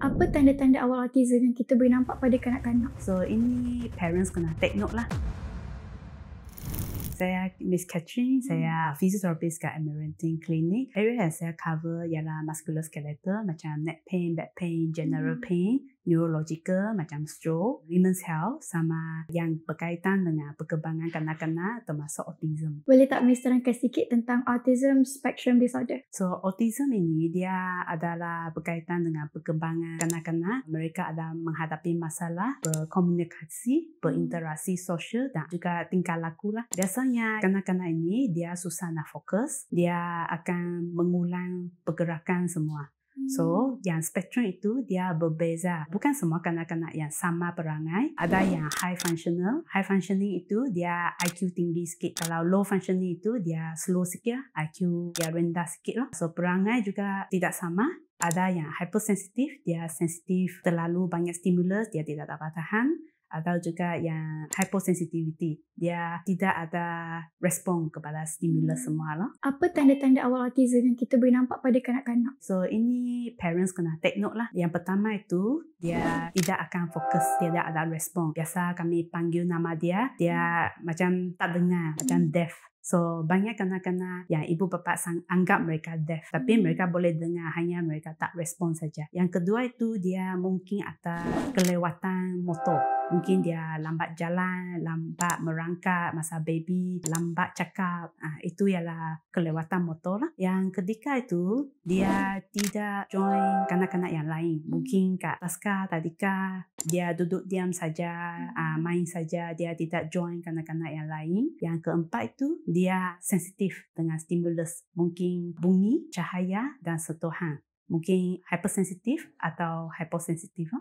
Apa tanda-tanda awal autism yang kita boleh nampak pada kanak-kanak? So ini parents kena take note lah. Saya Miss Catherine, saya physiotherapist kat Amaranthine Clinic. Area yang saya cover ialah musculoskeletal macam neck pain, back pain, general pain, neurological macam stroke, women's health sama yang berkaitan dengan perkembangan kanak-kanak termasuk autism. Boleh tak Miss terangkan sikit tentang autism spectrum disorder? So autism ini dia adalah berkaitan dengan perkembangan kanak-kanak. Mereka ada menghadapi masalah berkomunikasi, berinteraksi sosial dan juga tingkah laku lah. Biasanya kanak-kanak ini dia susah nak fokus, dia akan mengulang pergerakan semua. So, yang spektrum itu dia berbeza. Bukan semua kanak-kanak yang sama perangai. Ada yang high functional. High functioning itu dia IQ tinggi sikit. Kalau low functioning itu dia slow sikit lah. IQ dia rendah sikit lah. So, perangai juga tidak sama. Ada yang hypersensitif, dia sensitif terlalu banyak stimulus, dia tidak dapat tahan. Atau juga yang hypersensitivity, dia tidak ada respon kepada stimulus semua lah. Apa tanda-tanda awal autism yang kita boleh nampak pada kanak-kanak? So ini parents kena take note lah. Yang pertama itu dia tidak akan fokus, tidak ada respon. Biasa kami panggil nama dia macam tak dengar, macam deaf. So banyak kanak-kanak yang ibu bapa anggap mereka deaf, tapi mereka boleh dengar, hanya mereka tak respon saja. Yang kedua itu dia mungkin ada kelewatan motor. Mungkin dia lambat jalan, lambat merangkak masa baby, lambat cakap. Itu ialah kelewatan motor lah. Yang ketiga itu, dia tidak join kanak-kanak yang lain. Mungkin kat taska, tadika, dia duduk diam saja, main saja. Dia tidak join kanak-kanak yang lain. Yang keempat itu, dia sensitif dengan stimulus. Mungkin bunyi, cahaya dan sentuhan. Mungkin hypersensitif atau hyposensitif.